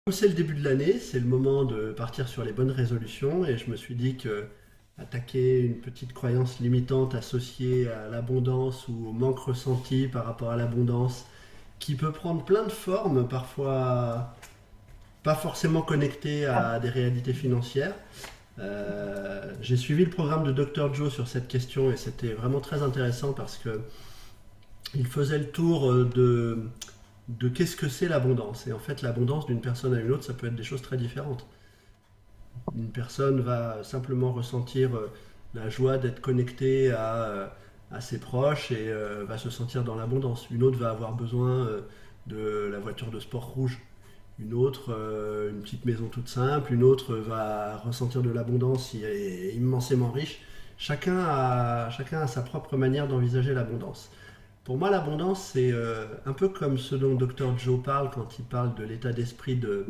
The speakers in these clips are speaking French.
C'est le début de l'année, c'est le moment de partir sur les bonnes résolutions et je me suis dit que attaquer une petite croyance limitante associée à l'abondance ou au manque ressenti par rapport à l'abondance, qui peut prendre plein de formes, parfois pas forcément connectées à des réalités financières. J'ai suivi le programme de Dr Joe sur cette question et c'était vraiment très intéressant parce que il faisait le tour de qu'est-ce que c'est l'abondance. Et en fait, l'abondance d'une personne à une autre, ça peut être des choses très différentes. Une personne va simplement ressentir la joie d'être connectée à ses proches et va se sentir dans l'abondance. Une autre va avoir besoin de la voiture de sport rouge. Une autre, une petite maison toute simple. Une autre va ressentir de l'abondance si elle est immensément riche. Chacun a sa propre manière d'envisager l'abondance. Pour moi, l'abondance, c'est un peu comme ce dont Dr Joe parle quand il parle de l'état d'esprit de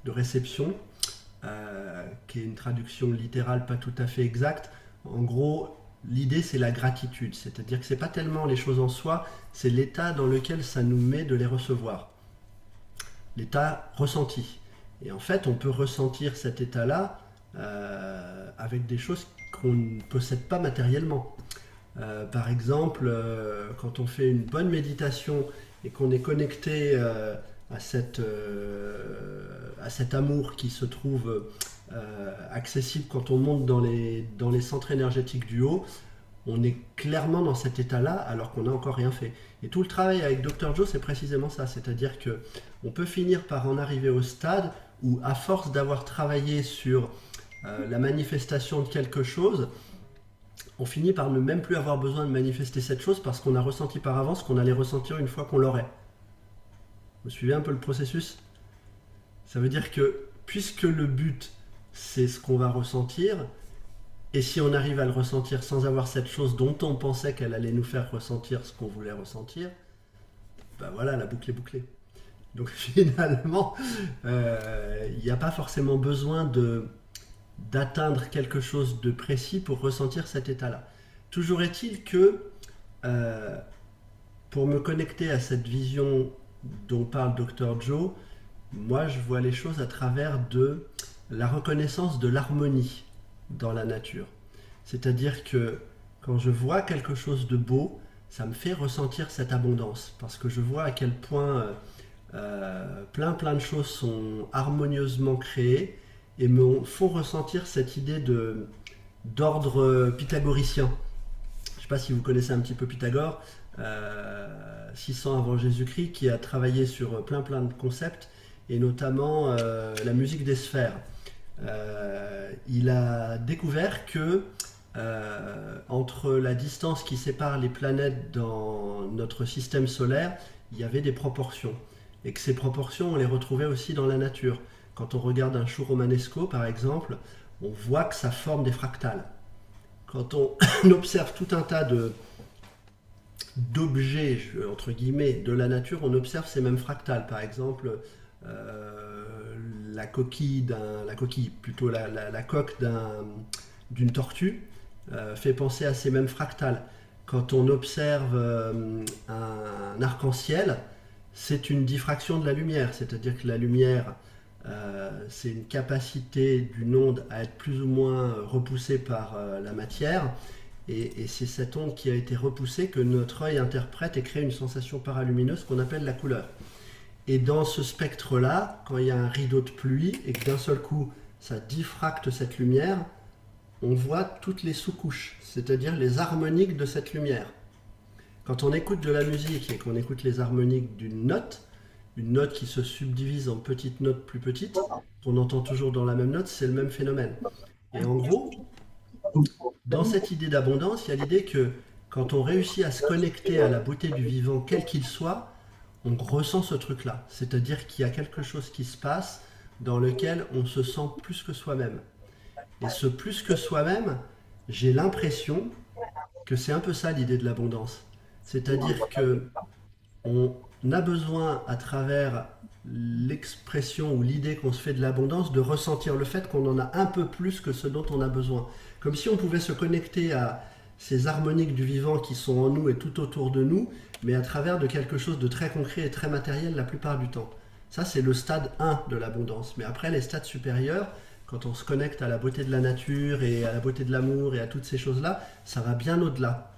réception, qui est une traduction littérale pas tout à fait exacte. En gros, l'idée, c'est la gratitude, c'est-à-dire que c'est pas tellement les choses en soi, c'est l'état dans lequel ça nous met de les recevoir, l'état ressenti. Et en fait, on peut ressentir cet état-là avec des choses qu'on ne possède pas matériellement. Par exemple, quand on fait une bonne méditation et qu'on est connecté à cet amour qui se trouve accessible quand on monte dans les centres énergétiques du haut, on est clairement dans cet état-là alors qu'on n'a encore rien fait. Et tout le travail avec Dr Joe, c'est précisément ça, c'est-à-dire que on peut finir par en arriver au stade où, à force d'avoir travaillé sur la manifestation de quelque chose, on finit par ne même plus avoir besoin de manifester cette chose parce qu'on a ressenti par avance qu'on allait ressentir une fois qu'on l'aurait. Vous suivez un peu le processus? Ça veut dire que puisque le but c'est ce qu'on va ressentir, et si on arrive à le ressentir sans avoir cette chose dont on pensait qu'elle allait nous faire ressentir ce qu'on voulait ressentir, ben voilà, la boucle est bouclée. Donc finalement, il n'y a pas forcément besoin d'atteindre quelque chose de précis pour ressentir cet état-là. Toujours est-il que euh, pour me connecter à cette vision dont parle Dr Joe, moi je vois les choses à travers de la reconnaissance de l'harmonie dans la nature. C'est-à-dire que quand je vois quelque chose de beau, ça me fait ressentir cette abondance parce que je vois à quel point plein de choses sont harmonieusement créées et me font ressentir cette idée d'ordre pythagoricien. Je ne sais pas si vous connaissez un petit peu Pythagore, 600 avant Jésus-Christ, qui a travaillé sur plein de concepts, et notamment la musique des sphères. Il a découvert que entre la distance qui sépare les planètes dans notre système solaire, il y avait des proportions. Et que ces proportions, on les retrouvait aussi dans la nature. Quand on regarde un chou romanesco, par exemple, on voit que ça forme des fractales. Quand on observe tout un tas d'objets, entre guillemets, de la nature, on observe ces mêmes fractales. Par exemple, la coquille, plutôt la coque d'une tortue fait penser à ces mêmes fractales. Quand on observe un arc-en-ciel, c'est une diffraction de la lumière, c'est-à-dire que la lumière, c'est une capacité d'une onde à être plus ou moins repoussée par la matière, et c'est cette onde qui a été repoussée que notre œil interprète et crée une sensation paralumineuse qu'on appelle la couleur. Et dans ce spectre-là, quand il y a un rideau de pluie et que d'un seul coup ça diffracte cette lumière, on voit toutes les sous-couches, c'est-à-dire les harmoniques de cette lumière. Quand on écoute de la musique et qu'on écoute les harmoniques d'une note, une note qui se subdivise en petites notes plus petites, qu'on entend toujours dans la même note, c'est le même phénomène. Et en gros, dans cette idée d'abondance, il y a l'idée que quand on réussit à se connecter à la beauté du vivant, quel qu'il soit, on ressent ce truc-là. C'est-à-dire qu'il y a quelque chose qui se passe dans lequel on se sent plus que soi-même. Et ce plus que soi-même, j'ai l'impression que c'est un peu ça l'idée de l'abondance. C'est-à-dire que on a besoin, à travers l'expression ou l'idée qu'on se fait de l'abondance, de ressentir le fait qu'on en a un peu plus que ce dont on a besoin. Comme si on pouvait se connecter à ces harmoniques du vivant qui sont en nous et tout autour de nous, mais à travers de quelque chose de très concret et très matériel la plupart du temps. Ça, c'est le stade 1 de l'abondance. Mais après, les stades supérieurs, quand on se connecte à la beauté de la nature et à la beauté de l'amour et à toutes ces choses-là, ça va bien au-delà.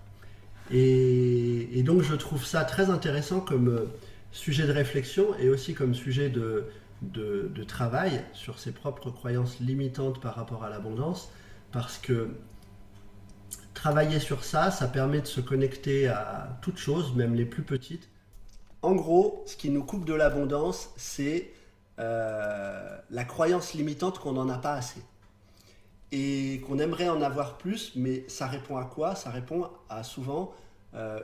Et donc, je trouve ça très intéressant comme sujet de réflexion et aussi comme sujet de travail sur ses propres croyances limitantes par rapport à l'abondance, parce que travailler sur ça, ça permet de se connecter à toutes choses, même les plus petites. En gros, ce qui nous coupe de l'abondance, c'est la croyance limitante qu'on n'en a pas assez. Et qu'on aimerait en avoir plus, mais ça répond à quoi? Ça répond à souvent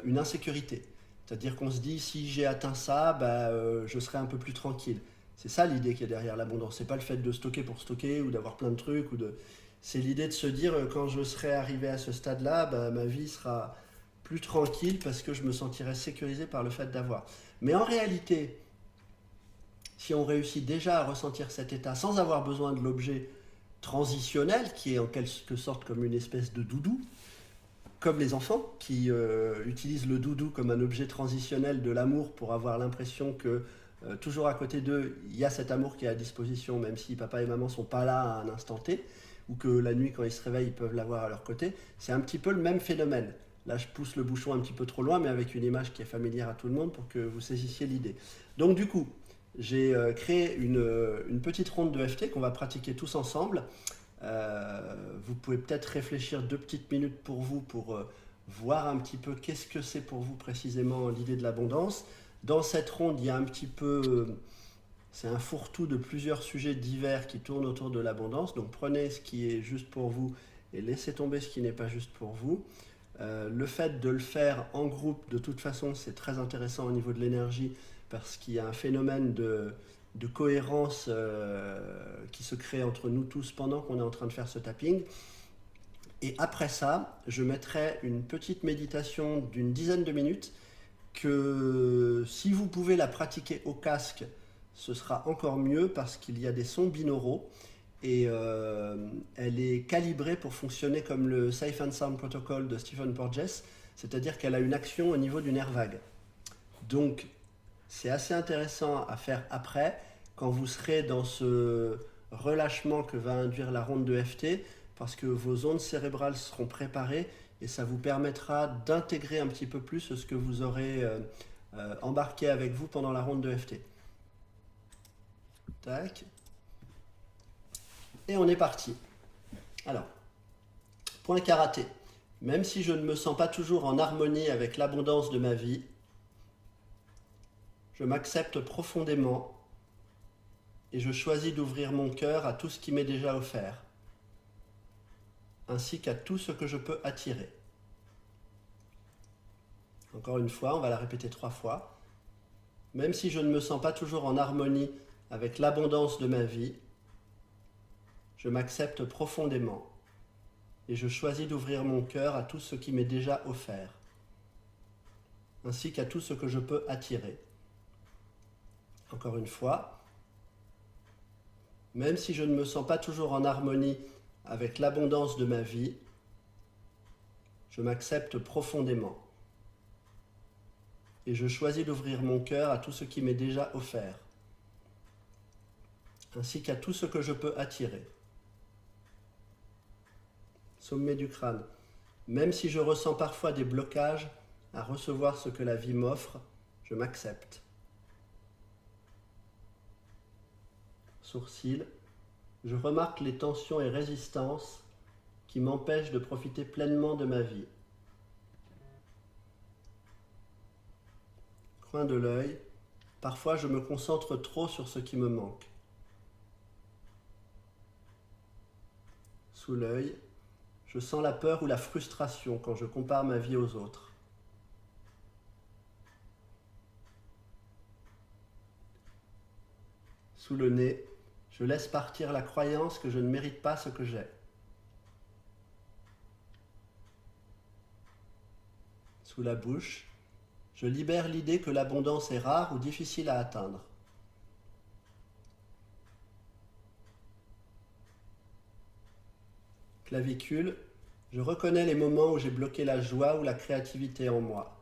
une insécurité. C'est-à-dire qu'on se dit, si j'ai atteint ça, bah, je serai un peu plus tranquille. C'est ça l'idée qui est derrière l'abondance. C'est pas le fait de stocker pour stocker ou d'avoir plein de trucs. C'est l'idée de se dire, quand je serai arrivé à ce stade-là, bah, ma vie sera plus tranquille parce que je me sentirai sécurisé par le fait d'avoir. Mais en réalité, si on réussit déjà à ressentir cet état sans avoir besoin de l'objet transitionnel, qui est en quelque sorte comme une espèce de doudou, comme les enfants qui utilisent le doudou comme un objet transitionnel de l'amour pour avoir l'impression que toujours à côté d'eux, il y a cet amour qui est à disposition, même si papa et maman ne sont pas là à un instant T, ou que la nuit, quand ils se réveillent, ils peuvent l'avoir à leur côté. C'est un petit peu le même phénomène. Là, je pousse le bouchon un petit peu trop loin, mais avec une image qui est familière à tout le monde pour que vous saisissiez l'idée. Donc du coup, j'ai créé une petite ronde de FT qu'on va pratiquer tous ensemble. Vous pouvez peut-être réfléchir 2 petites minutes pour vous pour voir un petit peu qu'est-ce que c'est pour vous précisément l'idée de l'abondance. Dans cette ronde, il y a un petit peu, c'est un fourre-tout de plusieurs sujets divers qui tournent autour de l'abondance. Donc prenez ce qui est juste pour vous et laissez tomber ce qui n'est pas juste pour vous. Le fait de le faire en groupe, de toute façon, c'est très intéressant au niveau de l'énergie parce qu'il y a un phénomène de cohérence qui se crée entre nous tous pendant qu'on est en train de faire ce tapping. Et après ça, je mettrai une petite méditation d'une dizaine de minutes que si vous pouvez la pratiquer au casque, ce sera encore mieux parce qu'il y a des sons binauraux et elle est calibrée pour fonctionner comme le Safe and Sound Protocol de Stephen Porges, c'est-à-dire qu'elle a une action au niveau du nerf vague. Donc, c'est assez intéressant à faire après, quand vous serez dans ce relâchement que va induire la ronde de FT, parce que vos ondes cérébrales seront préparées et ça vous permettra d'intégrer un petit peu plus ce que vous aurez embarqué avec vous pendant la ronde de FT. Tac. Et on est parti. Alors, point karaté. Même si je ne me sens pas toujours en harmonie avec l'abondance de ma vie, je m'accepte profondément et je choisis d'ouvrir mon cœur à tout ce qui m'est déjà offert, ainsi qu'à tout ce que je peux attirer. Encore une fois, on va la répéter 3 fois. Même si je ne me sens pas toujours en harmonie avec l'abondance de ma vie, je m'accepte profondément et je choisis d'ouvrir mon cœur à tout ce qui m'est déjà offert, ainsi qu'à tout ce que je peux attirer. Encore une fois, même si je ne me sens pas toujours en harmonie avec l'abondance de ma vie, je m'accepte profondément et je choisis d'ouvrir mon cœur à tout ce qui m'est déjà offert, ainsi qu'à tout ce que je peux attirer. Sommet du crâne. Même si je ressens parfois des blocages à recevoir ce que la vie m'offre, je m'accepte. Sourcils. Je remarque les tensions et résistances qui m'empêchent de profiter pleinement de ma vie. Coin de l'œil. Parfois, je me concentre trop sur ce qui me manque. Sous l'œil. Je sens la peur ou la frustration quand je compare ma vie aux autres. Sous le nez, je laisse partir la croyance que je ne mérite pas ce que j'ai. Sous la bouche, je libère l'idée que l'abondance est rare ou difficile à atteindre. Clavicule, je reconnais les moments où j'ai bloqué la joie ou la créativité en moi.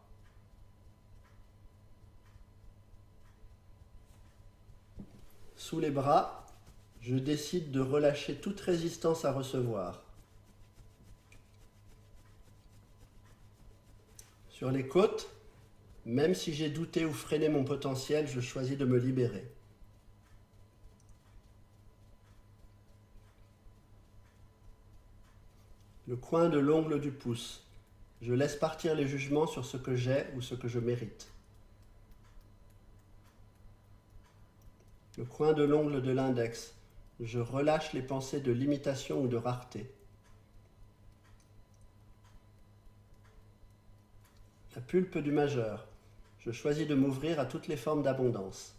Sous les bras, je décide de relâcher toute résistance à recevoir. Sur les côtes, même si j'ai douté ou freiné mon potentiel, je choisis de me libérer. Le coin de l'ongle du pouce, je laisse partir les jugements sur ce que j'ai ou ce que je mérite. Le coin de l'ongle de l'index, je relâche les pensées de limitation ou de rareté. La pulpe du majeur, je choisis de m'ouvrir à toutes les formes d'abondance.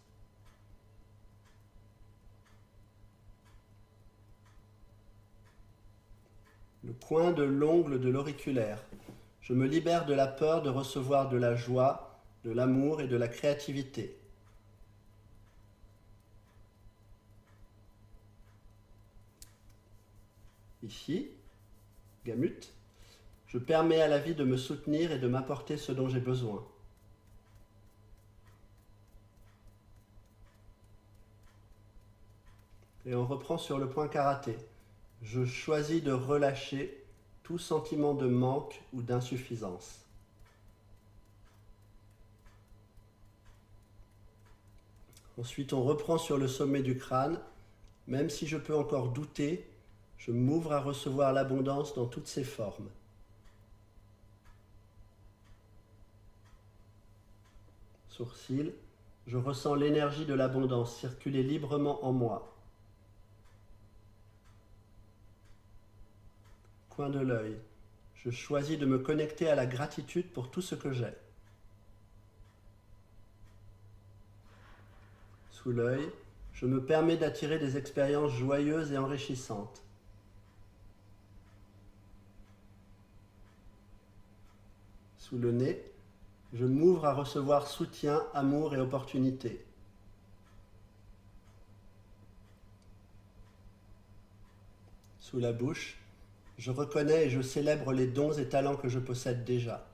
Le coin de l'ongle de l'auriculaire, je me libère de la peur de recevoir de la joie, de l'amour et de la créativité. Ici, Gamut, je permets à la vie de me soutenir et de m'apporter ce dont j'ai besoin. Et on reprend sur le point karaté. Je choisis de relâcher tout sentiment de manque ou d'insuffisance. Ensuite, on reprend sur le sommet du crâne. Même si je peux encore douter, je m'ouvre à recevoir l'abondance dans toutes ses formes. Sourcils, je ressens l'énergie de l'abondance circuler librement en moi. Coin de l'œil, je choisis de me connecter à la gratitude pour tout ce que j'ai. Sous l'œil, je me permets d'attirer des expériences joyeuses et enrichissantes. Sous le nez, je m'ouvre à recevoir soutien, amour et opportunités. Sous la bouche, je reconnais et je célèbre les dons et talents que je possède déjà.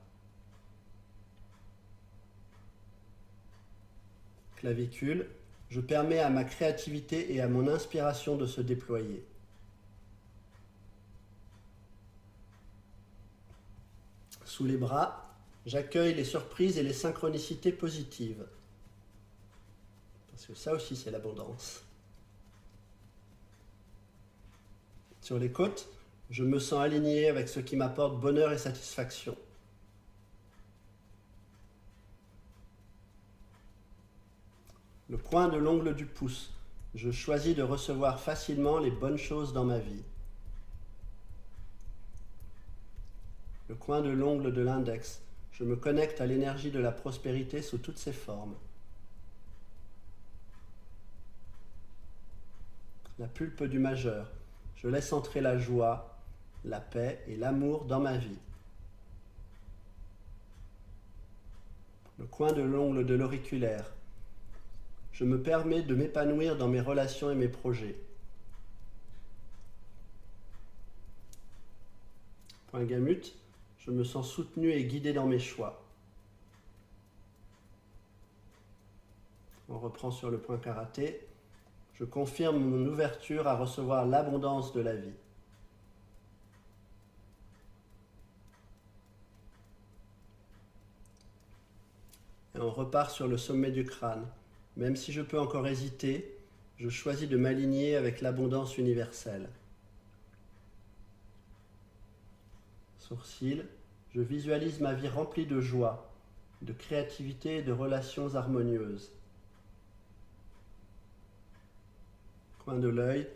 Clavicule, je permets à ma créativité et à mon inspiration de se déployer. Sous les bras, j'accueille les surprises et les synchronicités positives. Parce que ça aussi, c'est l'abondance. Sur les côtes, je me sens aligné avec ce qui m'apporte bonheur et satisfaction. Le coin de l'ongle du pouce, je choisis de recevoir facilement les bonnes choses dans ma vie. Le coin de l'ongle de l'index, je me connecte à l'énergie de la prospérité sous toutes ses formes. La pulpe du majeur, je laisse entrer la joie, la paix et l'amour dans ma vie. Le coin de l'ongle de l'auriculaire, je me permets de m'épanouir dans mes relations et mes projets. Point Gamut, je me sens soutenu et guidé dans mes choix. On reprend sur le point karaté. Je confirme mon ouverture à recevoir l'abondance de la vie. Et on repart sur le sommet du crâne. Même si je peux encore hésiter, je choisis de m'aligner avec l'abondance universelle. Sourcils, je visualise ma vie remplie de joie, de créativité et de relations harmonieuses. Coin de l'œil,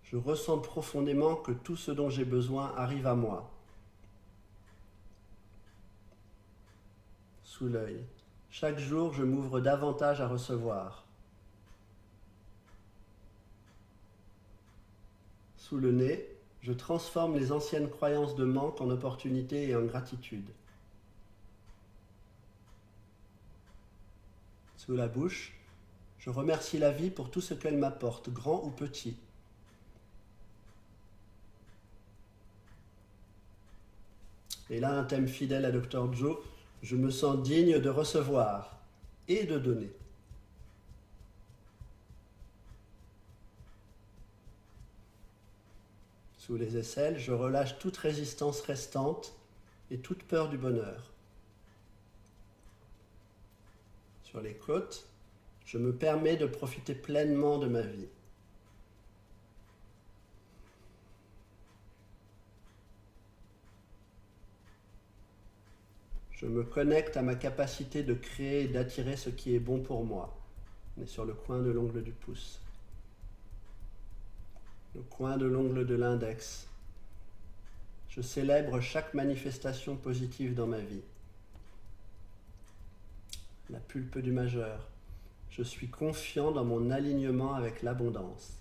je ressens profondément que tout ce dont j'ai besoin arrive à moi. Sous l'œil, chaque jour je m'ouvre davantage à recevoir. Sous le nez, je transforme les anciennes croyances de manque en opportunités et en gratitude. Sous la bouche, je remercie la vie pour tout ce qu'elle m'apporte, grand ou petit. Et là, un thème fidèle à Dr. Joe, je me sens digne de recevoir et de donner. Sous les aisselles, je relâche toute résistance restante et toute peur du bonheur. Sur les côtes, je me permets de profiter pleinement de ma vie. Je me connecte à ma capacité de créer et d'attirer ce qui est bon pour moi. On est sur le coin de l'ongle du pouce. Le coin de l'ongle de l'index. Je célèbre chaque manifestation positive dans ma vie. La pulpe du majeur. Je suis confiant dans mon alignement avec l'abondance.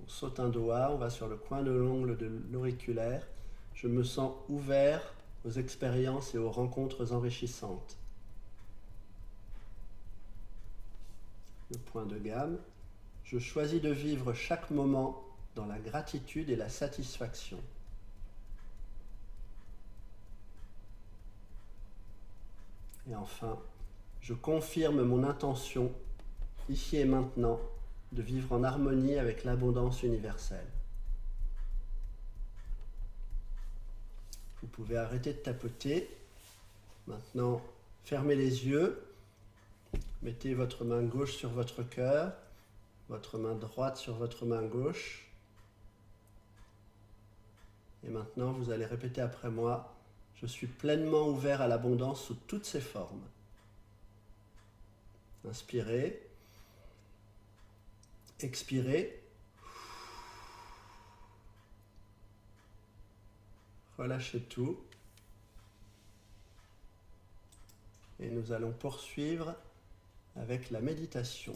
On saute un doigt, on va sur le coin de l'ongle de l'auriculaire. Je me sens ouvert aux expériences et aux rencontres enrichissantes. Le point de gamme. Je choisis de vivre chaque moment dans la gratitude et la satisfaction. Et enfin, je confirme mon intention, ici et maintenant, de vivre en harmonie avec l'abondance universelle. Vous pouvez arrêter de tapoter. Maintenant, fermez les yeux. Mettez votre main gauche sur votre cœur, votre main droite sur votre main gauche. Et maintenant, vous allez répéter après moi. Je suis pleinement ouvert à l'abondance sous toutes ses formes. Inspirez. Expirez. Relâchez tout. Et nous allons poursuivre avec la méditation.